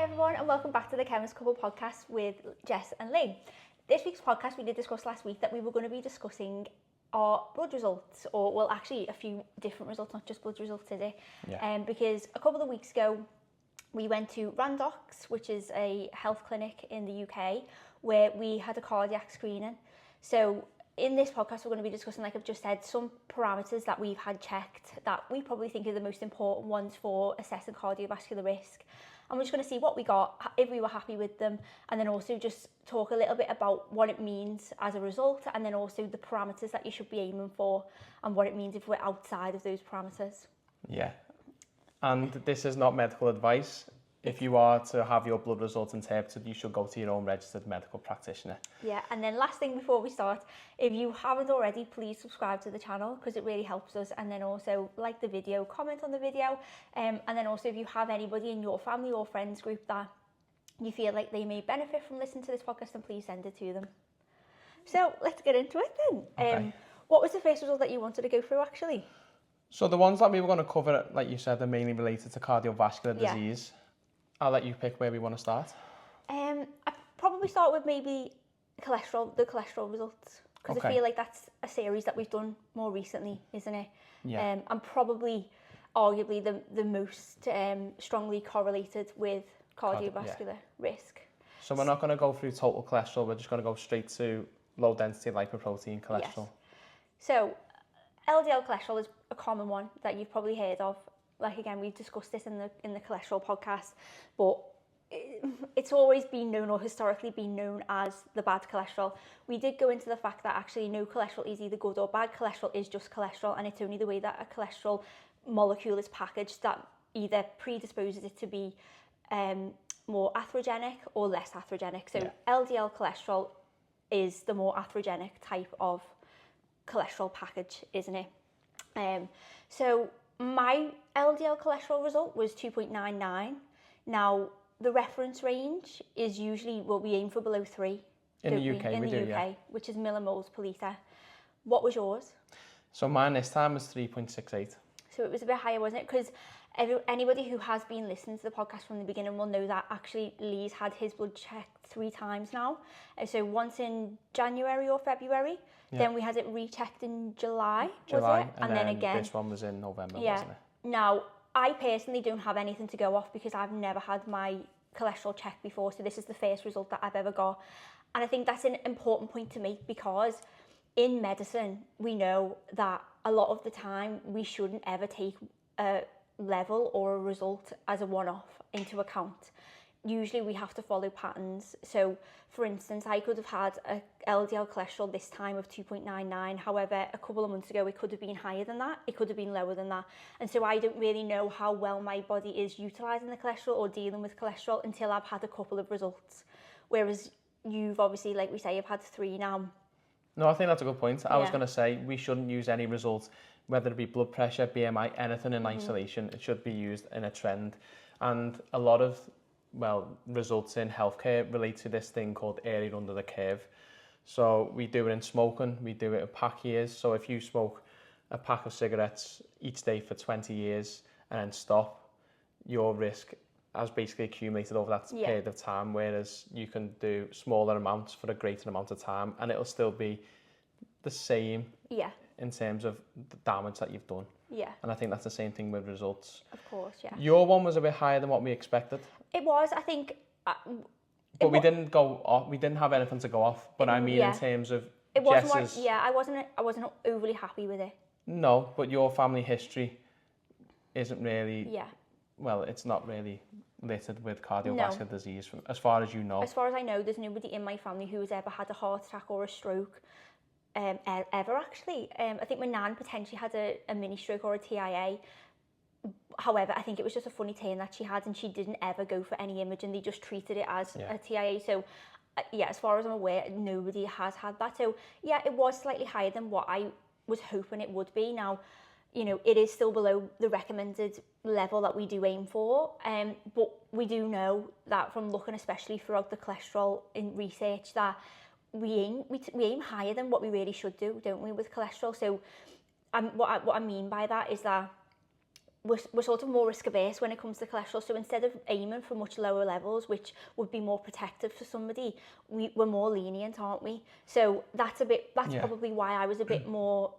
everyone, and welcome back to the Chemist Couple podcast with Jess and Lee. This week's podcast, we did discuss last week that we were going to be discussing our blood results, or well, actually a few different results, not just blood results today. Yeah. Because a couple of weeks ago, we went to Randox, which is a health clinic in the UK, where we had a cardiac screening. So in this podcast, we're going to be discussing, like I've just said, some parameters that we've had checked that we probably think are the most important ones for assessing cardiovascular risk. And we're just going to see what we got, if we were happy with them, and then also just talk a little bit about what it means as a result, and then also the parameters that you should be aiming for, and what it means if we're outside of those parameters. Yeah. And this is not medical advice. If you are to have your blood results interpreted, you should go to your own registered medical practitioner. Yeah, and then last thing before we start, if you haven't already, please subscribe to the channel because it really helps us, and then also like the video, comment on the video, and then also if you have anybody in your family or friends group that you feel like they may benefit from listening to this podcast, then please send it to them. So let's get into it then. Okay. What was the first result that you wanted to go through actually? So the ones that we were going to cover, like you said, are mainly related to cardiovascular disease. I'll let you pick where we want to start. I'd probably start with maybe the cholesterol results, because I feel like that's a series that we've done more recently, isn't it? Yeah. And probably, arguably, the most strongly correlated with cardiovascular risk. So we're not going to go through total cholesterol, we're just going to go straight to low density lipoprotein cholesterol. Yes. So LDL cholesterol is a common one that you've probably heard of. Like again, we've discussed this in the cholesterol podcast, but it's always been known, or historically been known, as the bad cholesterol. We did go into the fact that actually no cholesterol is either good or bad. Cholesterol is just cholesterol, and it's only the way that a cholesterol molecule is packaged that either predisposes it to be more atherogenic or less atherogenic. So LDL cholesterol is the more atherogenic type of cholesterol package, isn't it? So my LDL cholesterol result was 2.99. Now, the reference range is usually, well, we aim for below 3. In the UK, we do, which is millimoles per litre. What was yours? So mine this time was 3.68. So it was a bit higher, wasn't it? Because anybody who has been listening to the podcast from the beginning will know that actually Lee's had his blood checked 3 times now. So once in January or February, then we had it rechecked in July, was it? And then again. This one was in November, wasn't it? Now, I personally don't have anything to go off because I've never had my cholesterol checked before, so this is the first result that I've ever got. And I think that's an important point to make, because in medicine, we know that a lot of the time we shouldn't ever take a level or a result as a one-off into account. Usually we have to follow patterns. So for instance, I could have had a LDL cholesterol this time of 2.99. However, a couple of months ago, it could have been higher than that. It could have been lower than that. And so I don't really know how well my body is utilising the cholesterol or dealing with cholesterol until I've had a couple of results. Whereas you've obviously, like we say, you've had 3 now. No, I think that's a good point. I was going to say we shouldn't use any results, whether it be blood pressure, BMI, anything in isolation. It should be used in a trend. And a lot of results in healthcare relate to this thing called area under the curve. So we do it in smoking, we do it in pack years. So if you smoke a pack of cigarettes each day for 20 years and then stop, your risk has basically accumulated over that period of time, whereas you can do smaller amounts for a greater amount of time and it'll still be the same in terms of the damage that you've done. Yeah. And I think that's the same thing with results. Of course, yeah. Your one was a bit higher than what we expected. It was, I think. But we didn't go off. We didn't have anything to go off. But I mean, in terms of Jess's... I wasn't overly happy with it. No, but your family history isn't really... Yeah. Well, it's not really littered with cardiovascular disease, as far as you know. As far as I know, there's nobody in my family who has ever had a heart attack or a stroke. Ever actually. I think my nan potentially had a mini stroke or a TIA. However, I think it was just a funny turn that she had, and she didn't ever go for any imaging. They just treated it as a TIA. So, as far as I'm aware, nobody has had that. So, yeah, it was slightly higher than what I was hoping it would be. Now, you know, it is still below the recommended level that we do aim for. But we do know that from looking especially throughout the cholesterol in research that we aim higher than what we really should do, don't we, with cholesterol? So what I mean by that is that we're sort of more risk averse when it comes to cholesterol. So instead of aiming for much lower levels, which would be more protective for somebody, we're more lenient, aren't we? So that's probably why I was a bit more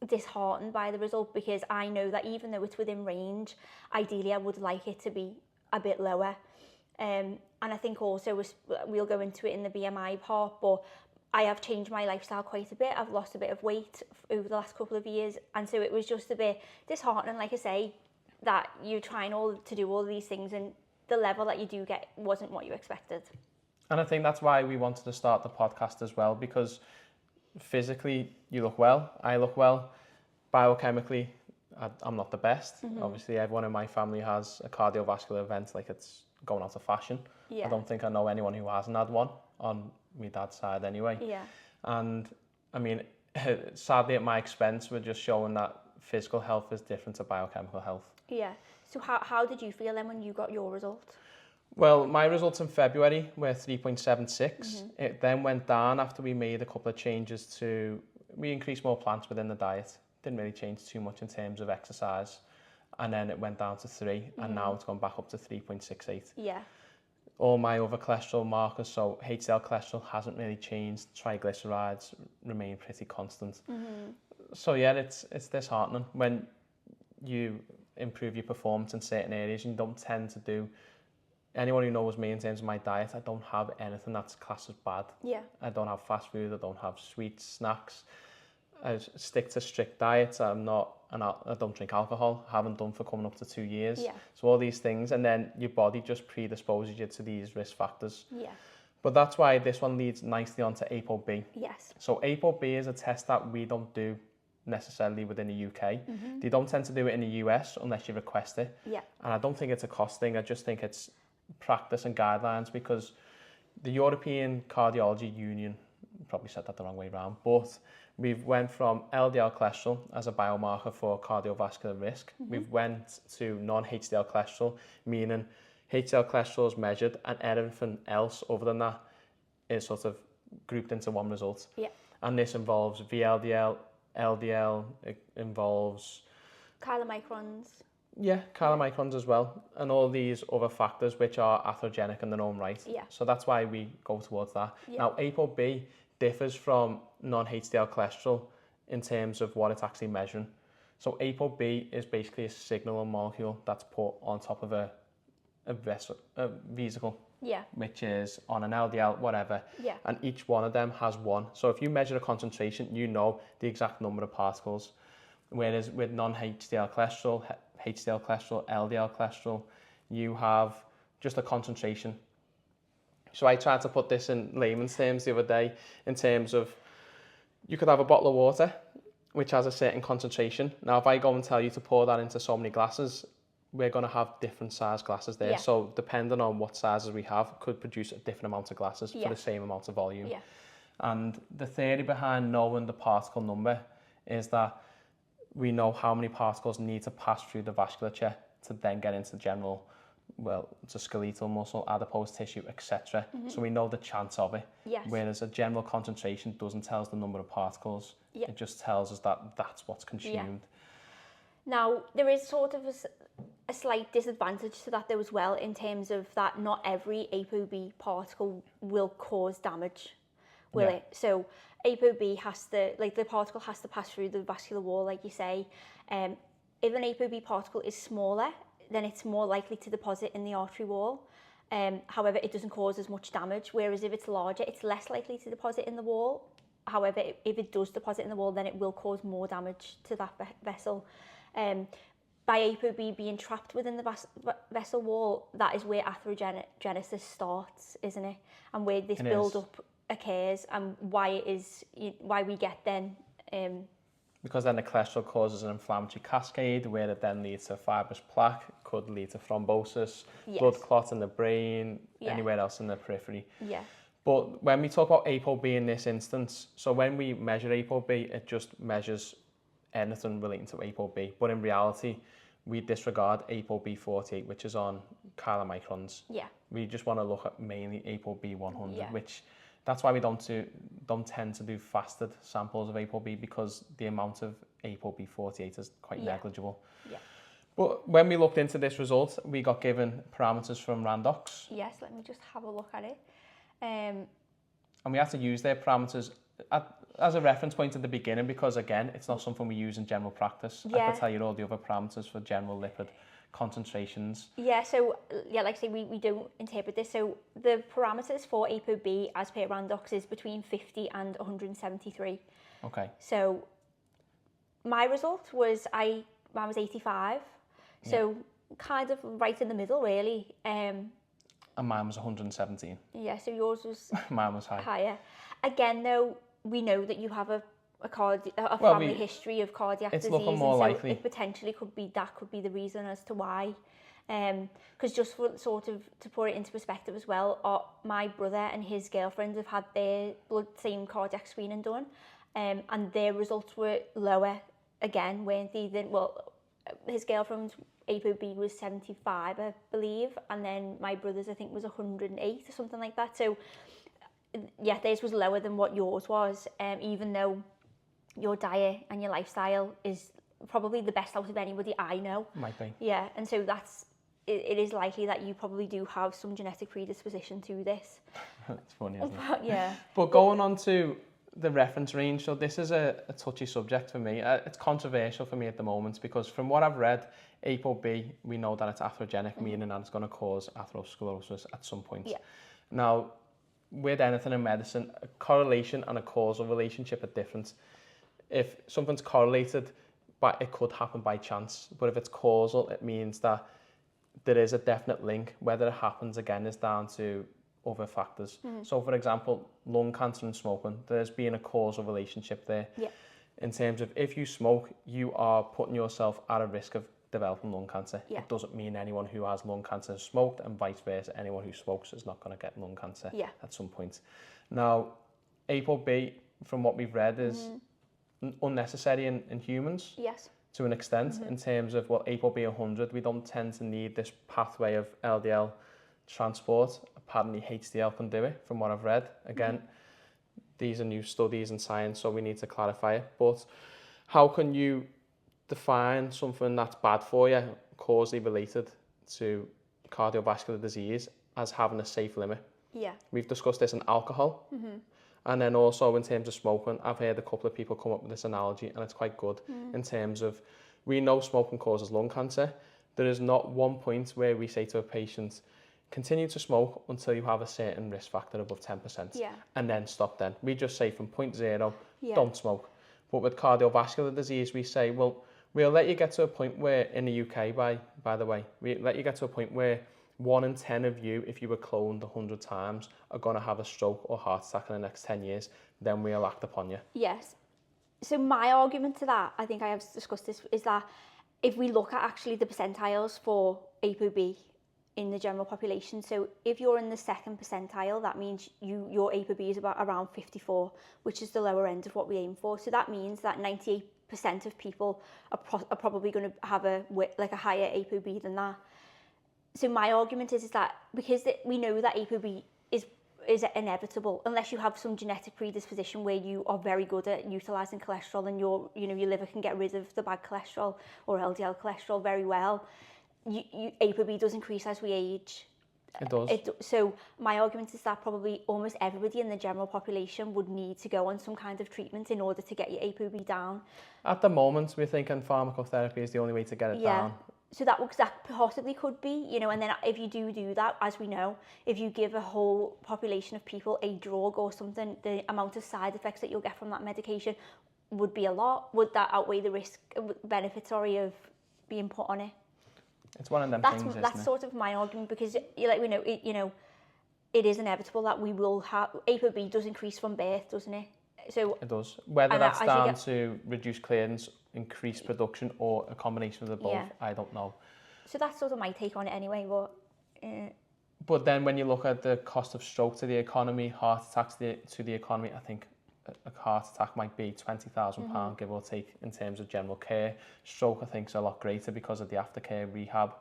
disheartened by the result, because I know that even though it's within range, ideally I would like it to be a bit lower. And I think also we'll go into it in the BMI part, but I have changed my lifestyle quite a bit. I've lost a bit of weight over the last couple of years, and so it was just a bit disheartening, like I say, that you're trying to do all these things and the level that you do get wasn't what you expected. And I think that's why we wanted to start the podcast as well, because physically you look well, I look well, biochemically I'm not the best. Obviously everyone in my family has a cardiovascular event, like it's going out of fashion. I don't think I know anyone who hasn't had one, on my dad's side anyway. And I mean, sadly at my expense, we're just showing that physical health is different to biochemical health. So how did you feel then when you got your result? Well, my results in February were 3.76. It then went down after we made a couple of changes we increased more plants within the diet. Didn't really change too much in terms of exercise. And then it went down to 3, and now it's gone back up to 3.68. All my other cholesterol markers, so HDL cholesterol hasn't really changed. Triglycerides remain pretty constant. So yeah, it's disheartening when you improve your performance in certain areas. You don't tend to do. Anyone who knows me in terms of my diet, I don't have anything that's classed as bad. I don't have fast food. I don't have sweets, snacks. I stick to strict diets. I don't drink alcohol. Haven't done for coming up to 2 years. So all these things, and then your body just predisposes you to these risk factors. But that's why this one leads nicely onto ApoB. So ApoB is a test that we don't do necessarily within the UK. They don't tend to do it in the US unless you request it. And I don't think it's a cost thing. I just think it's practice and guidelines, because the European Cardiology Union, probably said that the wrong way around, but we've went from LDL cholesterol as a biomarker for cardiovascular risk. We've went to non-HDL cholesterol, meaning HDL cholesterol is measured and everything else other than that is sort of grouped into one result. And this involves VLDL, LDL, it involves chylomicrons. Chylomicrons as well, and all these other factors which are atherogenic in their own right. So that's why we go towards that. Now, ApoB differs from non-HDL cholesterol in terms of what it's actually measuring. So ApoB is basically a signal molecule that's put on top of a vesicle, which is on an LDL, whatever. And each one of them has one. So if you measure a concentration, you know the exact number of particles. Whereas with non-HDL cholesterol, HDL cholesterol, LDL cholesterol, you have just a concentration. So I tried to put this in layman's terms the other day, in terms of you could have a bottle of water which has a certain concentration. Now, if I go and tell you to pour that into so many glasses, we're going to have different size glasses there. So depending on what sizes we have, could produce a different amount of glasses for the same amount of volume. And the theory behind knowing the particle number is that we know how many particles need to pass through the vasculature to then get into general, to skeletal muscle, adipose tissue, etc. So we know the chance of it. Whereas a general concentration doesn't tell us the number of particles. It just tells us that that's what's consumed. Now, there is sort of a slight disadvantage to that though as well, in terms of that not every ApoB particle will cause damage, will it? So ApoB the particle has to pass through the vascular wall, like you say. If an ApoB particle is smaller, then it's more likely to deposit in the artery wall. However, it doesn't cause as much damage, whereas if it's larger, it's less likely to deposit in the wall. However, if it does deposit in the wall, then it will cause more damage to that vessel. By ApoB being trapped within the vessel wall, that is where atherogenesis starts, isn't it? And where this build-up occurs, and why we get then... because then the cholesterol causes an inflammatory cascade, where it then leads to fibrous plaque, could lead to thrombosis, blood clot in the brain, anywhere else in the periphery. But when we talk about ApoB in this instance, so when we measure ApoB, it just measures anything relating to ApoB. But in reality, we disregard ApoB48, which is on chylomicrons. We just want to look at mainly ApoB100, which that's why we don't tend to do fasted samples of ApoB, because the amount of ApoB48 is quite negligible. But when we looked into this result, we got given parameters from Randox. Yes, let me just have a look at it. And we had to use their parameters as a reference point at the beginning because, again, it's not something we use in general practice. I could tell you all the other parameters for general lipid concentrations. Yeah, so, like I say, we don't interpret this. So the parameters for ApoB as per Randox is between 50 and 173. Okay. So my result was, mine was 85. So kind of right in the middle, really. And mine was 117. Yeah, so yours was mine was higher. Again, though, we know that you have a family history of cardiac disease. It's looking more likely. It potentially could be the reason as to why. Because just for sort of to put it into perspective as well, my brother and his girlfriend have had their same cardiac screening done, and their results were lower again, weren't they? His girlfriend's ApoB was 75, I believe, and then my brother's, I think, was 108 or something like that. So, yeah, theirs was lower than what yours was, even though your diet and your lifestyle is probably the best out of anybody I know. Might be. Yeah, and so it is likely that you probably do have some genetic predisposition to this. It's funny, isn't it? Yeah. But going on to the reference range, so this is a touchy subject for me. It's controversial for me at the moment because from what I've read, ApoB, we know that it's atherogenic, meaning that it's going to cause atherosclerosis at some point. Yeah. Now, with anything in medicine, a correlation and a causal relationship are different. If something's correlated, but it could happen by chance, but if it's causal, it means that there is a definite link. Whether it happens again is down to other factors. So, for example, lung cancer and smoking, there's been a causal relationship there. Yeah. In terms of if you smoke, you are putting yourself at a risk of developing lung cancer. Yeah. It doesn't mean anyone who has lung cancer has smoked, and vice versa. Anyone who smokes is not going to get lung cancer at some point. Now, ApoB, from what we've read, is unnecessary in humans. Yes. To an extent, in terms of ApoB 100, we don't tend to need this pathway of LDL transport. Apparently HDL can do it, from what I've read. Again, these are new studies in science, so we need to clarify it. But how can you define something that's bad for you, causally related to cardiovascular disease, as having a safe limit? Yeah. We've discussed this in alcohol. And then also in terms of smoking, I've heard a couple of people come up with this analogy, and it's quite good in terms of, we know smoking causes lung cancer. There is not one point where we say to a patient, continue to smoke until you have a certain risk factor above 10%, and then stop then. We just say from point zero, don't smoke. But with cardiovascular disease, we say, well, we'll let you get to a point where, in the UK, by the way, we let you get to a point where 1 in 10 of you, if you were cloned 100 times, are going to have a stroke or heart attack in the next 10 years, then we'll act upon you. Yes. So my argument to that, I think I have discussed this, is that if we look at actually the percentiles for ApoB in the general population, so if you're in the second percentile, that means your ApoB is around 54, which is the lower end of what we aim for. So that means that 98% of people are probably going to have a higher ApoB than that. So my argument is that because we know that ApoB is inevitable, unless you have some genetic predisposition where you are very good at utilising cholesterol and your liver can get rid of the bad cholesterol or LDL cholesterol very well, ApoB does increase as we age. It does. So my argument is that probably almost everybody in the general population would need to go on some kind of treatment in order to get your ApoB down. At the moment, we're thinking pharmacotherapy is the only way to get it down. So that possibly could be, and then if you do that, as we know, if you give a whole population of people a drug or something, the amount of side effects that you'll get from that medication would be a lot. Would that outweigh the benefits of being put on it? It's one of them things, That's sort of my argument, because we know, it is inevitable that we will have, ApoB does increase from birth, doesn't it? So it does. Whether that's down to reduced clearance, increased production, or a combination of the both, I don't know. So that's sort of my take on it anyway. But then when you look at the cost of stroke to the economy, heart attacks to the economy, I think a heart attack might be £20,000, give or take, in terms of general care. Stroke, I think, is a lot greater because of the aftercare rehab.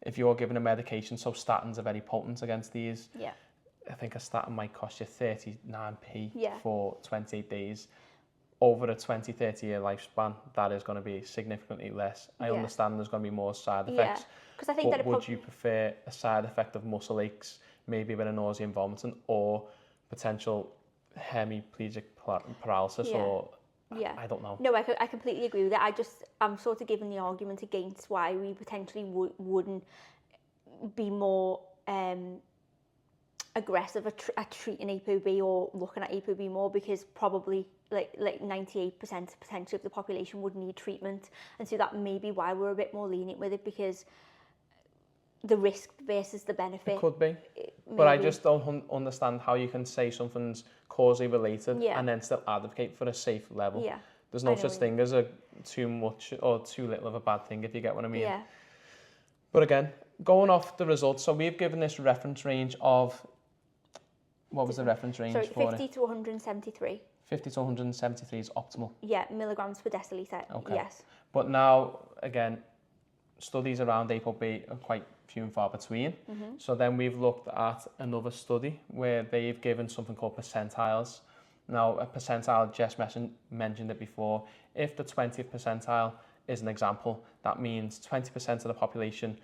If you're given a medication, so statins are very potent against these. I think a statin might cost you 39p for 28 days. over a 20, 30-year lifespan, that is going to be significantly less. I Yeah. understand there's going to be more side Yeah, effects, because I think but that would you prefer a side effect of muscle aches, maybe with a nausea and vomiting, or potential hemiplegic paralysis, Yeah. or Yeah. I don't know. No, I completely agree with it. I'm sort of giving the argument against why we potentially wouldn't be more aggressive at treating ApoB or looking at ApoB more, because probably like 98% potentially of the population would need treatment, and so that may be why we're a bit more lenient with it, because the risk versus the benefit. It could be, but I just don't understand how you can say something's causally related and then still advocate for a safe level. Yeah. There's no such thing as a too much or too little of a bad thing, if you get what I mean. Yeah. But again, going off the results, so we've given this reference range of, what was the reference range for 50 it? to 173. 50 to 173 is optimal. Yeah, milligrams per deciliter. Okay. Yes. But now, again, studies around ApoB are quite few and far between. So then we've looked at another study where they've given something called percentiles. Now, a percentile, Jess mentioned it before. If the 20th percentile is an example, that means 20% of the population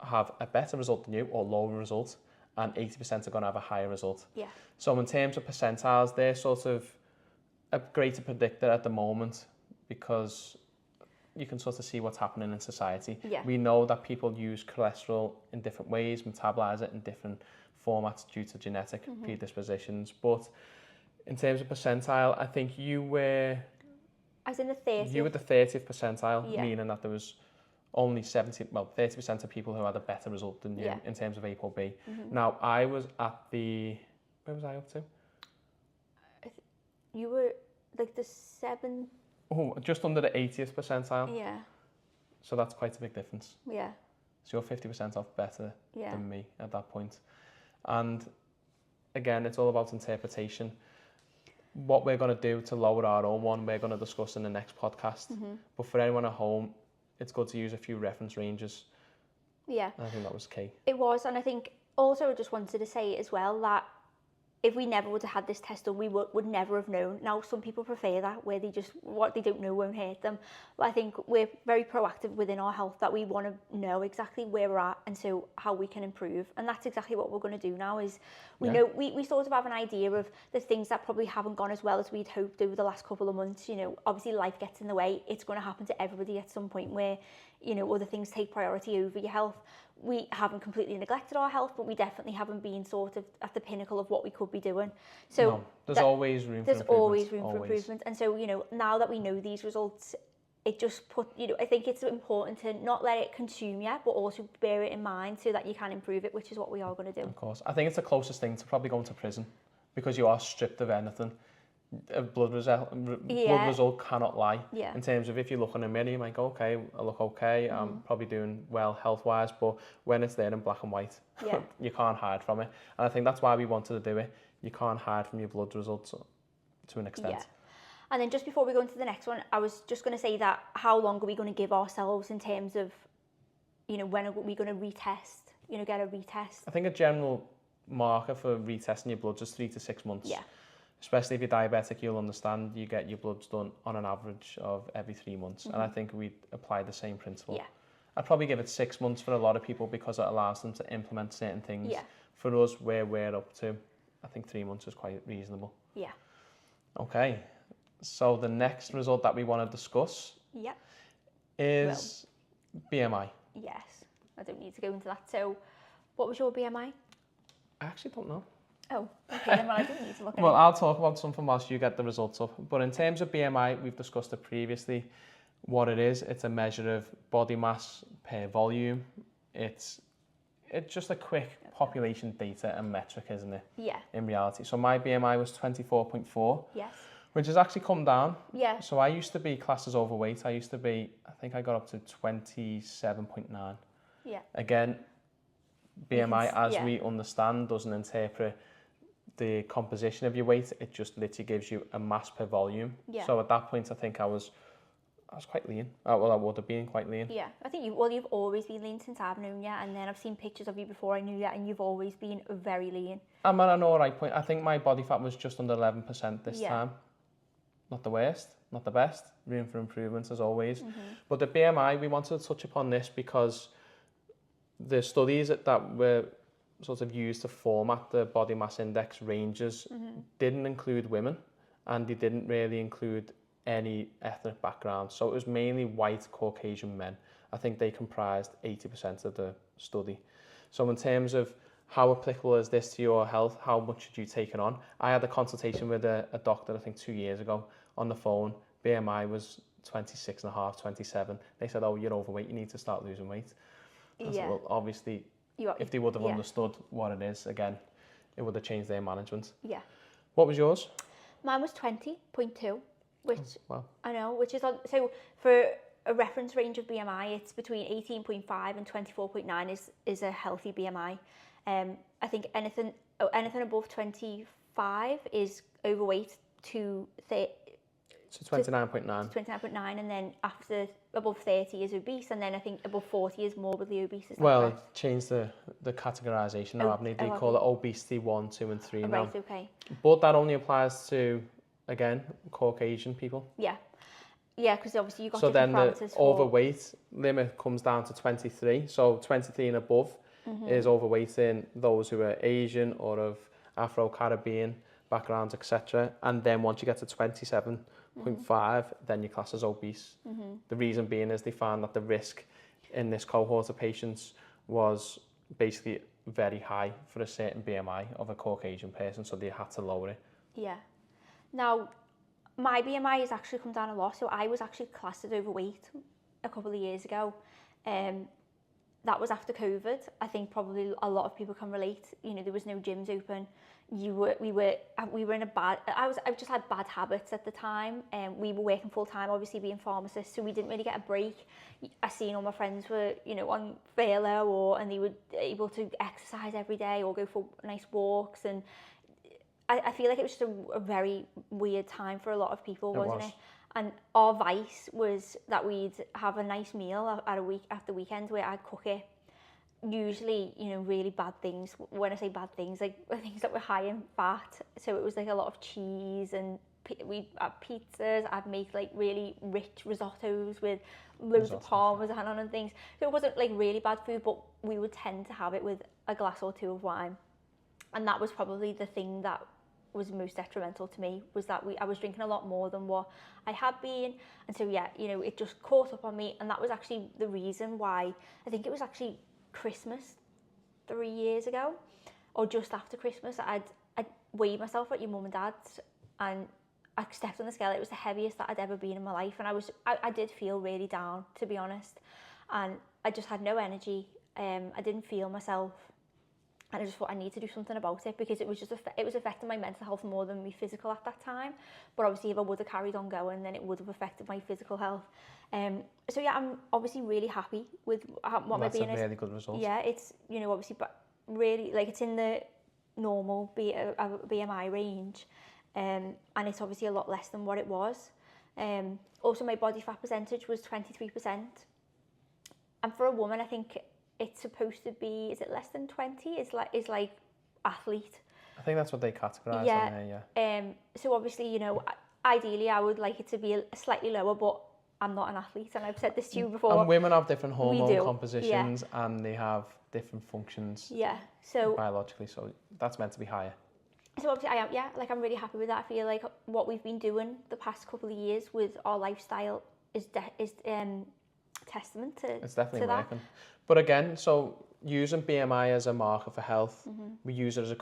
have a better result than you or lower result, and 80% are going to have a higher result. Yeah. So in terms of percentiles, they're sort of a greater predictor at the moment, because you can sort of see what's happening in society. Yeah. We know that people use cholesterol in different ways, metabolize it in different formats due to genetic predispositions. But in terms of percentile, I think you were... I was in the 30th. You were the 30th percentile, Yeah. meaning that there was only 30% of people who had a better result than you in terms of ApoB. Now, I was at the... Where was I up to? You were like the 7th. Oh, just under the 80th percentile. Yeah. So that's quite a big difference. Yeah. So you're 50% off better Yeah. than me at that point. And again, it's all about interpretation. What we're going to do to lower our own one, we're going to discuss in the next podcast. But for anyone at home, it's good to use a few reference ranges. Yeah. And I think that was key. It was, and I think also I just wanted to say as well that if we never would have had this test done, we would never have known. Now, some people prefer that, where they just, what they don't know won't hurt them. But I think we're very proactive within our health, that we want to know exactly where we're at and so how we can improve. And that's exactly what we're going to do now. Is we know we sort of have an idea of the things that probably haven't gone as well as we'd hoped over the last couple of months. You know, obviously life gets in the way. It's going to happen to everybody at some point where, you know, other things take priority over your health. We haven't completely neglected our health, but we definitely haven't been sort of at the pinnacle of what we could be doing. So no, there's always room for improvement. There's always room for improvement. And so, you know, now that we know these results, it just I think it's important to not let it consume you, but also bear it in mind so that you can improve it, which is what we are going to do. Of course. I think it's the closest thing to probably going to prison, because you are stripped of anything. A blood result cannot lie. Yeah. In terms of, if you look in a mirror, you might go, okay, I look okay, I'm probably doing well health-wise, but when it's there in black and white, you can't hide from it. And I think that's why we wanted to do it. You can't hide from your blood results to an extent. Yeah. And then just before we go into the next one, I was just going to say that how long are we going to give ourselves in terms of, you know, when are we going to retest, you know, get a retest? I think a general marker for retesting your blood is 3 to 6 months. Yeah. Especially if you're diabetic, you'll understand you get your bloods done on an average of every 3 months. And I think we apply the same principle. Yeah. I'd probably give it 6 months for a lot of people, because it allows them to implement certain things. Yeah. For us, where we're up to, I think 3 months is quite reasonable. Yeah. Okay. So the next result that we want to discuss is BMI. Yes. I don't need to go into that. So what was your BMI? I actually don't know. Oh, okay, then I don't need to look at Well, it. I'll talk about something whilst you get the results up. But in terms of BMI, we've discussed it previously. What it is, it's a measure of body mass per volume. It's just a quick population data and metric, isn't it? Yeah. In reality. So my BMI was 24.4. Yes. Which has actually come down. Yeah. So I used to be classed as overweight. I think I got up to 27.9. Yeah. Again, BMI, as we understand, doesn't interpret the composition of your weight. It just literally gives you a mass per volume. Yeah. So at that point, I think I was quite lean. Well, I would have been quite lean. Yeah, I think you've always been lean since I've known you, and then I've seen pictures of you before I knew you, and you've always been very lean. I'm at an alright point. I think my body fat was just under 11% this time. Not the worst. not the best, room for improvement as always. But the BMI, we wanted to touch upon this because the studies that were sort of used to format the body mass index ranges didn't include women, and they didn't really include any ethnic background. So it was mainly white Caucasian men. I think they comprised 80% of the study. So in terms of how applicable is this to your health, how much should you take it on? I had a consultation with a doctor, I think 2 years ago, on the phone. BMI was 26.5, 27. They said, oh, you're overweight, you need to start losing weight. I said, well, obviously, if they would have understood what it is, again, it would have changed their management. Yeah. What was yours? Mine was 20.2, which Wow. I know, which is so for a reference range of BMI, it's between 18.5 and 24.9 is a healthy BMI. I think anything above 25 is overweight to 29.9. 29.9, and then above 30 is obese, and then I think above 40 is morbidly obese. Well, changed the categorisation now, haven't they? They call it obesity 1, 2 and 3 now. Right, okay. But that only applies to, again, Caucasian people. Yeah. Yeah, because obviously you've got so different parameters. So then the overweight limit comes down to 23. So 23 and above is overweight in those who are Asian or of Afro-Caribbean backgrounds, etc. And then once you get to 27.5, then your class is obese. The reason being is they found that the risk in this cohort of patients was basically very high for a certain BMI of a Caucasian person, so they had to lower it. Yeah. Now, my BMI has actually come down a lot, so I was actually classed as overweight a couple of years ago. That was after COVID. I think probably a lot of people can relate. You know, there was no gyms open. We were in a bad. I just had bad habits at the time, and we were working full time, obviously being pharmacists, so we didn't really get a break. I seen all my friends were, you know, on furlough and they were able to exercise every day or go for nice walks, and I feel like it was just a very weird time for a lot of people, wasn't it? And our vice was that we'd have a nice meal after weekends where I'd cook it. Usually, you know, really bad things. When I say bad things, like things that were high in fat. So it was like a lot of cheese, and we'd have pizzas. I'd make like really rich risottos with loads of parmesan on and things. So it wasn't like really bad food, but we would tend to have it with a glass or two of wine. And that was probably the thing that was most detrimental to me, was that I was drinking a lot more than what I had been. And so, yeah, you know, it just caught up on me. And that was actually the reason why, I think it was actually Christmas 3 years ago, or just after Christmas, I'd weighed myself at your mum and dad's, and I stepped on the scale. It was the heaviest that I'd ever been in my life. And I did feel really down, to be honest. And I just had no energy. I didn't feel myself. And I just thought I need to do something about it, because it was affecting my mental health more than my physical at that time. But obviously, if I would have carried on going, then it would have affected my physical health. So yeah, I'm obviously really happy with what my BMI is. That's a really good result. Yeah, it's, you know, obviously, but really, like, it's in the normal BMI range, and it's obviously a lot less than what it was. Also, my body fat percentage was 23%, and for a woman, I think it's supposed to be, is it less than 20? Is like athlete. I think that's what they categorise on there, yeah. So obviously, you know, ideally I would like it to be slightly lower, but I'm not an athlete, and I've said this to you before. And women have different hormone compositions, and they have different functions biologically, so that's meant to be higher. So obviously I'm really happy with that. I feel like what we've been doing the past couple of years with our lifestyle is testament to it's definitely to working. But again, so using BMI as a marker for health, we use it as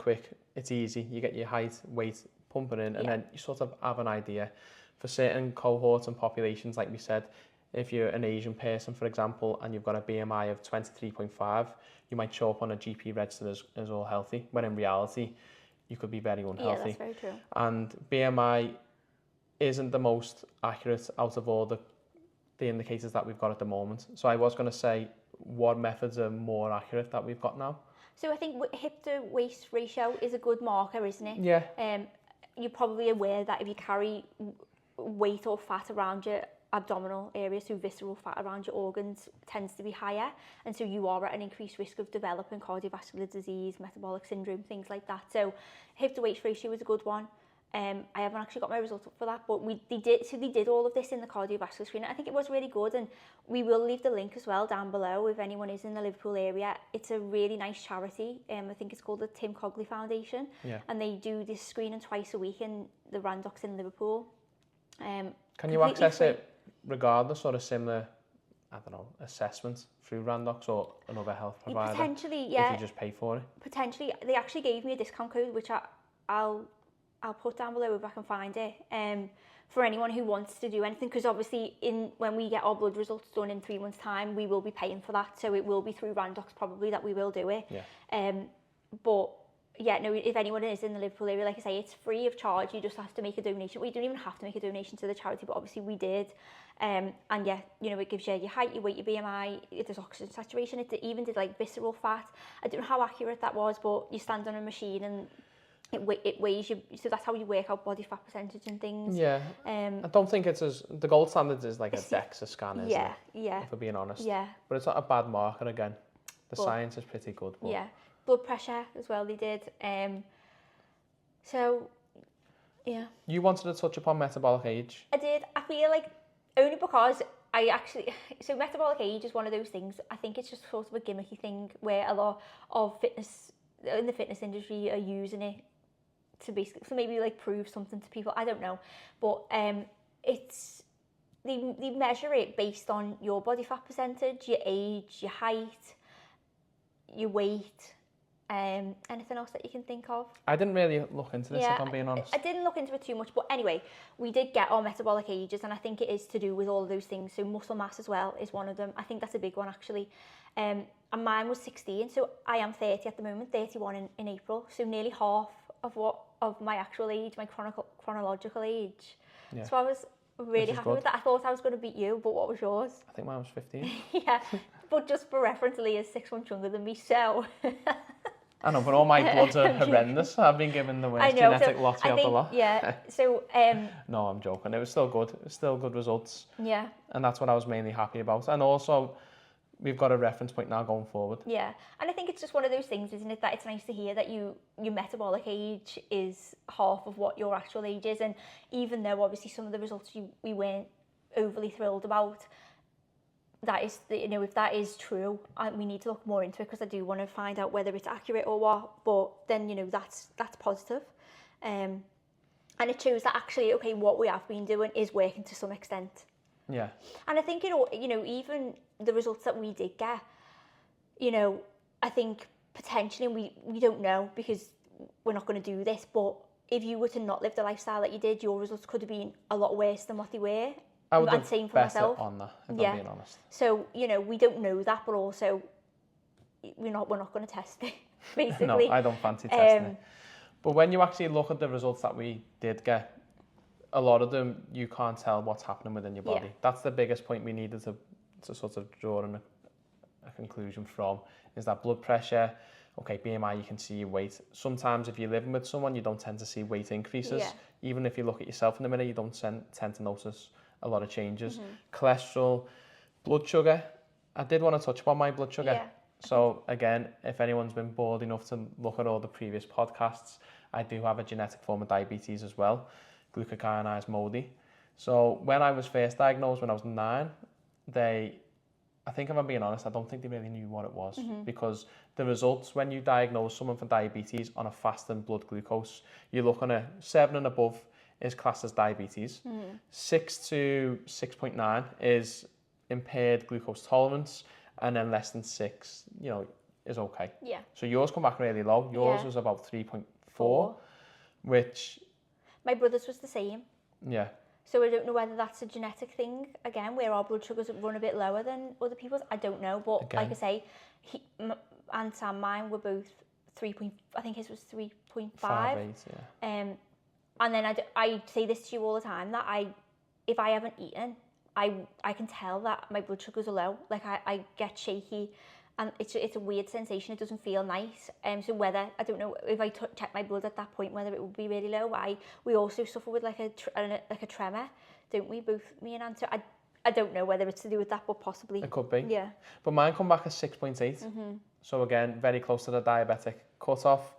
it's easy. You get your height, weight, pump it in, and then you sort of have an idea. For certain cohorts and populations, like we said, if you're an Asian person, for example, and you've got a BMI of 23.5, you might show up on a GP register as all healthy, when in reality, you could be very unhealthy. Yeah, that's very true. And BMI isn't the most accurate out of all the indicators that we've got at the moment. So I was going to say, what methods are more accurate that we've got now? So I think hip to waist ratio is a good marker, isn't it? Yeah. You're probably aware that if you carry weight or fat around your abdominal area, so visceral fat around your organs, tends to be higher, and so you are at an increased risk of developing cardiovascular disease, metabolic syndrome, things like that. So hip to waist ratio is a good one. I haven't actually got my results up for that, but they did all of this in the cardiovascular screening. I think it was really good, and we will leave the link as well down below if anyone is in the Liverpool area. It's a really nice charity. I think it's called the Cogley Foundation, and they do this screening twice a week in the Randox in Liverpool. Can you access it regardless, or a similar, I don't know, assessment through Randox or another health provider? Potentially, yeah. If you just pay for it? Potentially. They actually gave me a discount code, which I'll put down below if I can find it, for anyone who wants to do anything, because obviously when we get our blood results done in 3 months' time, we will be paying for that, so it will be through Randox probably that we will do it. Yeah. But yeah, no, if anyone is in the Liverpool area, like I say, it's free of charge. You just have to make a donation. We don't even have to make a donation to the charity, but obviously we did. And yeah, you know, it gives you your height, your weight, your BMI, there's oxygen saturation. It even did like visceral fat. I don't know how accurate that was, but you stand on a machine and it weighs you, so that's how you work out body fat percentage and things. Yeah. I don't think it's as, the gold standard is like a DEXA scan, isn't it? Yeah. If we're being honest. Yeah. But it's not a bad marker again. The science is pretty good. But yeah. Blood pressure as well, they did. So, yeah. You wanted to touch upon metabolic age. I did. I feel like, only because so metabolic age is one of those things, I think it's just sort of a gimmicky thing where a lot of in the fitness industry are using it to basically, so maybe like prove something to people, I don't know, but it's, they measure it based on your body fat percentage, your age, your height, your weight, anything else that you can think of. I didn't really look into this, if I'm being honest. I didn't look into it too much, but anyway, we did get our metabolic ages, and I think it is to do with all of those things. So muscle mass as well is one of them. I think that's a big one actually. And mine was 16, so I am 30 at the moment, 31 in April, so nearly half of my actual age, my chronological age. Yeah. So I was really happy with that. I thought I was going to beat you, but what was yours? I think mine was 15. Yeah, but just for reference, Lee is 6 months younger than me, so... I know, but all my bloods are horrendous. I've been given the worst genetic lottery of the lot. Yeah, so... No, I'm joking. It was still good. It was still good results. Yeah. And that's what I was mainly happy about. And also, we've got a reference point now going forward. Yeah, and I think it's just one of those things, isn't it, that it's nice to hear that your metabolic age is half of what your actual age is. And even though obviously some of the results we weren't overly thrilled about, that is, you know, if that is true, we need to look more into it, because I do want to find out whether it's accurate or what. But then, you know, that's positive. And it shows that actually, okay, what we have been doing is working to some extent. Yeah. And I think, you know, even the results that we did get, you know, I think potentially we don't know, because we're not going to do this, but if you were to not live the lifestyle that you did, your results could have been a lot worse than what they were. I would have bet on that, if I'm being honest. So, you know, we don't know that, but also we're not going to test it, basically. No, I don't fancy testing it. But when you actually look at the results that we did get, a lot of them, you can't tell what's happening within your body. Yeah. That's the biggest point we needed to sort of draw a conclusion from, is that blood pressure, okay, BMI, you can see your weight. Sometimes if you're living with someone, you don't tend to see weight increases. Yeah. Even if you look at yourself in the mirror, you don't tend to notice a lot of changes. Mm-hmm. Cholesterol, blood sugar. I did want to touch upon my blood sugar. Yeah. So again, if anyone's been bored enough to look at all the previous podcasts, I do have a genetic form of diabetes as well, glucokinase moldy. So when I was first diagnosed when I was 9, I think if I'm being honest, I don't think they really knew what it was, because the results when you diagnose someone for diabetes on a fasting blood glucose, you look on a 7 and above is classed as diabetes. 6 to 6.9 is impaired glucose tolerance, and then less than 6, you know, is okay. Yeah. So yours come back really low. Yours was about 3.4, which... My brother's was the same. Yeah. So I don't know whether that's a genetic thing, again, where our blood sugars run a bit lower than other people's. I don't know, but again, like I say, and Sam, mine were both 3. I think his was 3.5. 5.8, yeah. And then I say this to you all the time, that if I haven't eaten, I can tell that my blood sugars are low. Like I get shaky, and it's a weird sensation. It doesn't feel nice. So whether, I don't know, if I check my blood at that point, whether it would be really low. We also suffer with like a tremor, don't we? Both me and Anto. I don't know whether it's to do with that, but possibly. It could be. Yeah. But mine come back as 6.8. So again, very close to the diabetic cutoff,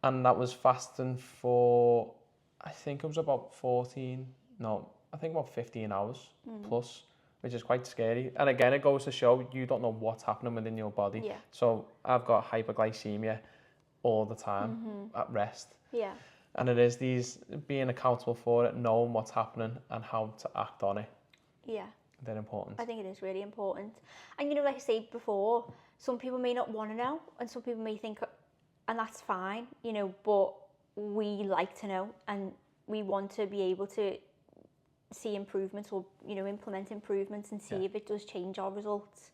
and that was fasting for I think it was about 15 hours plus, which is quite scary. And again, it goes to show you don't know what's happening within your body. Yeah. So I've got hyperglycemia all the time at rest. Yeah. And it is these being accountable for it, knowing what's happening and how to act on it. Yeah. They're important. I think it is really important. And you know, like I said before, some people may not want to know, and some people may think, and that's fine, you know, but we like to know, and we want to be able to see improvements, or, you know, implement improvements and see if it does change our results.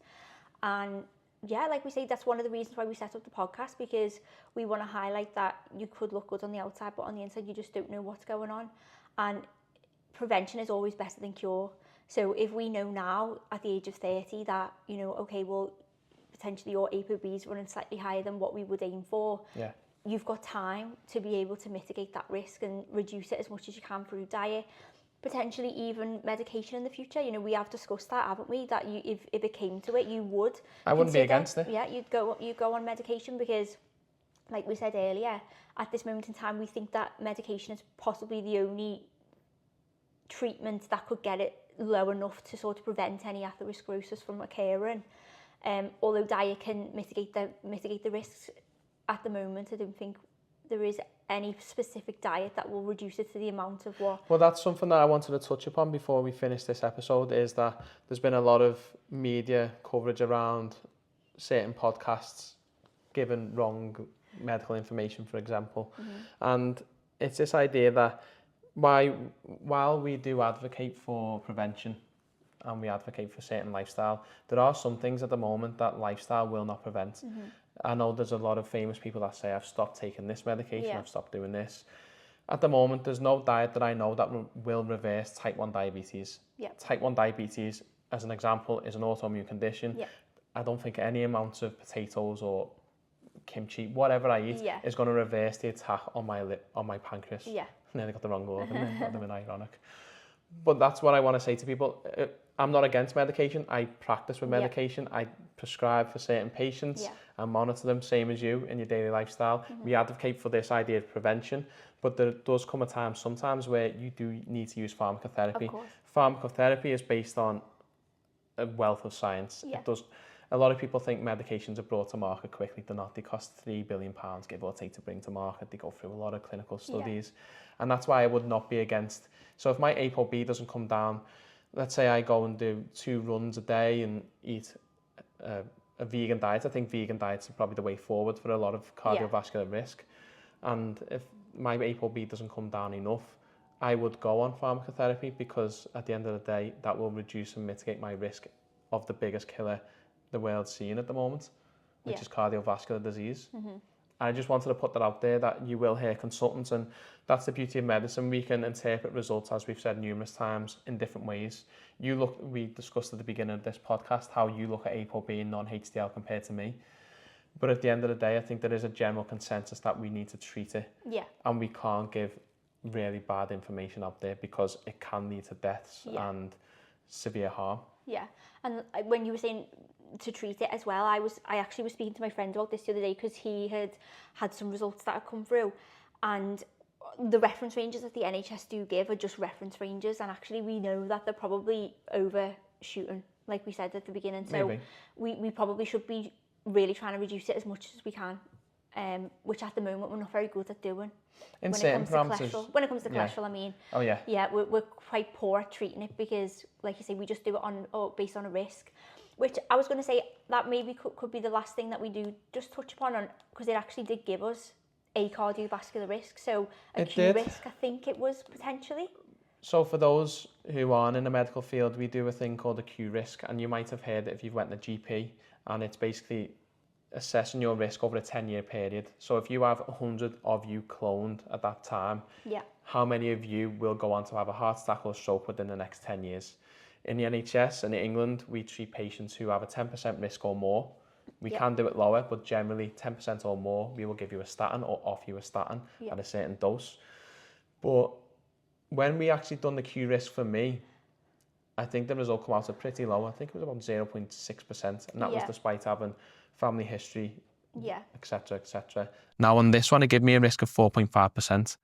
And yeah, like we say, that's one of the reasons why we set up the podcast, because we want to highlight that you could look good on the outside, but on the inside you just don't know what's going on. And prevention is always better than cure. So if we know now at the age of 30 that, you know, okay, well, potentially your ApoB is running slightly higher than what we would aim for, you've got time to be able to mitigate that risk and reduce it as much as you can through diet, potentially even medication in the future. You know, we have discussed that, haven't we? That you, if it came to it, you would. I wouldn't be against it. Yeah, you'd go on medication, because, like we said earlier, at this moment in time, we think that medication is possibly the only treatment that could get it low enough to sort of prevent any atherosclerosis from occurring. Although diet can mitigate the risks, at the moment I don't think there is any specific diet that will reduce it to the amount of what... Well, that's something that I wanted to touch upon before we finish this episode, is that there's been a lot of media coverage around certain podcasts giving wrong medical information, for example. And it's this idea that while we do advocate for prevention and we advocate for certain lifestyle, there are some things at the moment that lifestyle will not prevent. I know there's a lot of famous people that say, I've stopped taking this medication, I've stopped doing this. At the moment, there's no diet that I know that will reverse type 1 diabetes. Type 1 diabetes, as an example, is an autoimmune condition. I don't think any amount of potatoes or kimchi, whatever I eat, is going to reverse the attack on my pancreas. Nearly got the wrong word, didn't it? That'd have been ironic. But that's what I want to say to people. I'm not against medication. I practice with medication. I prescribe for certain patients and monitor them, same as you in your daily lifestyle. We advocate for this idea of prevention, but there does come a time sometimes where you do need to use pharmacotherapy. Pharmacotherapy is based on a wealth of science. It does. A lot of people think medications are brought to market quickly. They're not. They cost £3 billion, give or take, to bring to market. They go through a lot of clinical studies. And that's why I would not be against. So if my ApoB doesn't come down, let's say I go and do 2 runs a day and eat a vegan diet. I think vegan diets are probably the way forward for a lot of cardiovascular risk. And if my ApoB doesn't come down enough, I would go on pharmacotherapy, because at the end of the day, that will reduce and mitigate my risk of the biggest killer the world's seeing at the moment, which is cardiovascular disease. I just wanted to put that out there, that you will hear consultants, and that's the beauty of medicine. We can interpret results, as we've said numerous times, in different ways. We discussed at the beginning of this podcast how you look at ApoB and non-HDL compared to me. But at the end of the day, I think there is a general consensus that we need to treat it. And we can't give really bad information out there, because it can lead to deaths and severe harm. And when you were saying to treat it as well, I actually was speaking to my friend about this the other day, because he had some results that had come through, and the reference ranges that the NHS do give are just reference ranges, and actually we know that they're probably overshooting, like we said at the beginning. So we probably should be really trying to reduce it as much as we can, which at the moment we're not very good at doing. In certain parameters. When it comes to cholesterol, I mean. We're quite poor at treating it, because, like you say, we just do it based on a risk. Which I was going to say that maybe could be the last thing that we do just touch upon, because it actually did give us a cardiovascular risk. So a Q risk, I think it was potentially. So for those who aren't in the medical field, we do a thing called a Q risk, and you might have heard it if you've went to GP, and it's basically assessing your risk over a 10-year period. So if you have 100 of you cloned at that time, how many of you will go on to have a heart attack or stroke within the next 10 years? In the NHS and in England, we treat patients who have a 10% risk or more. We can do it lower, but generally 10% or more, we will give you a statin or offer you a statin at a certain dose. But when we actually done the Q risk for me, I think the result came out at pretty low. I think it was about 0.6%, and that was despite having family history, etc., etc. Now on this one, it gave me a risk of 4.5%.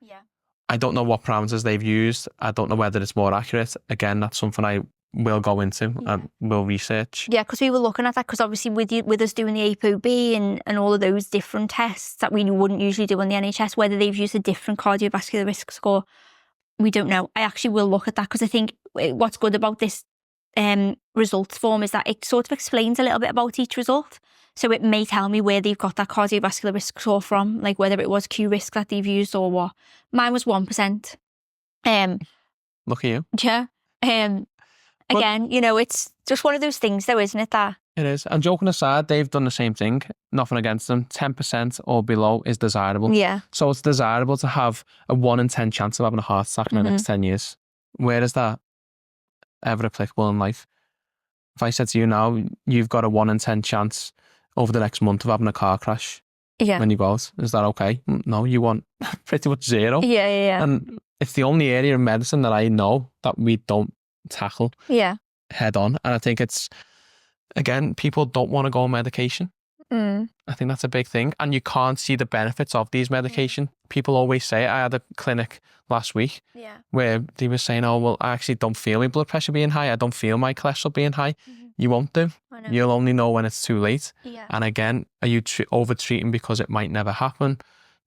I don't know what parameters they've used. I don't know whether it's more accurate. Again, that's something I will go into and will research. Yeah, because we were looking at that, because obviously with us doing the ApoB and all of those different tests that we wouldn't usually do on the NHS, whether they've used a different cardiovascular risk score, we don't know. I actually will look at that, because I think what's good about this results form is that it sort of explains a little bit about each result. So it may tell me where they've got that cardiovascular risk score from, like whether it was Q risk that they've used or what. Mine was 1%. Look at you. Yeah. Again, you know, it's just one of those things though, isn't it, that... It is. And joking aside, they've done the same thing. Nothing against them. 10% or below is desirable. Yeah. So it's desirable to have a 1 in 10 chance of having a heart attack in the next 10 years. Where is that ever applicable in life? If I said to you now, you've got a 1 in 10 chance over the next month of having a car crash when you go out, is that okay? No, you want pretty much zero. Yeah. And it's the only area of medicine that I know that we don't tackle head on. And I think it's, again, people don't want to go on medication. I think that's a big thing. And you can't see the benefits of these medication. People always say, I had a clinic last week where they were saying, oh, well, I actually don't feel my blood pressure being high. I don't feel my cholesterol being high. You won't do. You'll only know when it's too late. And again, are you over-treating because it might never happen?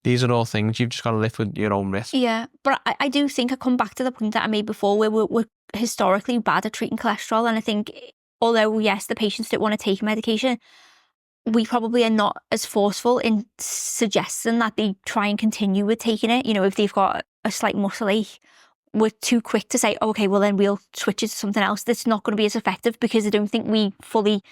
These are all things you've just got to live with your own risk. Yeah, but I do think I come back to the point that I made before, where we're historically bad at treating cholesterol. And I think, although, yes, the patients don't want to take medication, we probably are not as forceful in suggesting that they try and continue with taking it. You know, if they've got a slight muscle ache, we're too quick to say, okay, well then we'll switch it to something else that's not going to be as effective, because I don't think we fully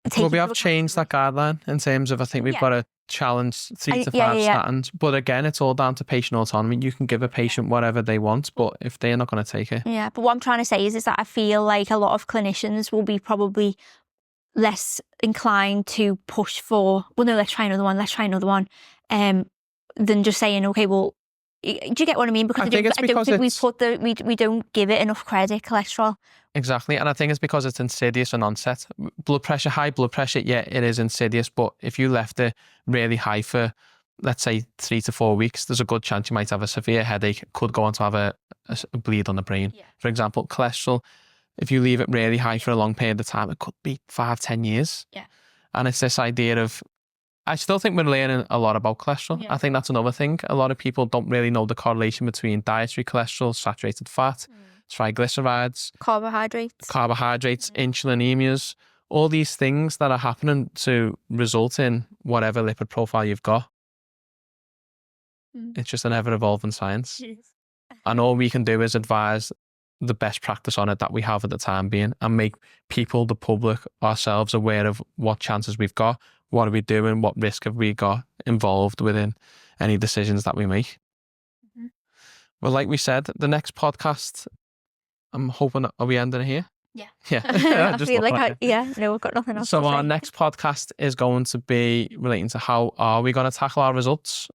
take. Well, we have changed that guideline in terms of, I think we've got to challenge 3 to 5 statins. But again, it's all down to patient autonomy. You can give a patient whatever they want, but if they're not going to take it. Yeah, but what I'm trying to say is that I feel like a lot of clinicians will be probably less inclined to push for, well, no, let's try another one, than just saying, okay, well, do you get what I mean? Because I don't think we don't give it enough credit, cholesterol. Exactly. And I think it's because it's insidious on onset. Blood pressure, high blood pressure, yeah, it is insidious. But if you left it really high for, let's say, 3 to 4 weeks, there's a good chance you might have a severe headache, could go on to have a bleed on the brain. For example, cholesterol, if you leave it really high for a long period of time, it could be 5-10 years. And it's this idea of, I still think we're learning a lot about cholesterol. I think that's another thing. A lot of people don't really know the correlation between dietary cholesterol, saturated fat, triglycerides, carbohydrates, insulinemias, all these things that are happening to result in whatever lipid profile you've got. It's just an ever-evolving science. And all we can do is advise the best practice on it that we have at the time being, and make people, the public, ourselves aware of what chances we've got, what are we doing, what risk have we got involved within any decisions that we make. Well, like we said, the next podcast, I'm hoping, are we ending it here? Yeah. I feel like no, we've got nothing else. So our next podcast is going to be relating to how are we going to tackle our results,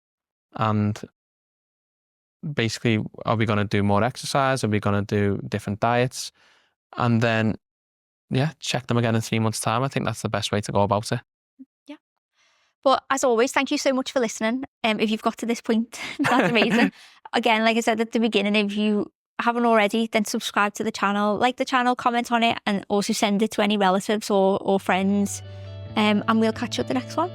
and basically, are we going to do more exercise? Are we going to do different diets? And then, check them again in 3 months' time. I think that's the best way to go about it. Yeah. But as always, thank you so much for listening. If you've got to this point, that's amazing. Again, like I said at the beginning, if you haven't already, then subscribe to the channel, like the channel, comment on it, and also send it to any relatives or friends. And we'll catch you at the next one.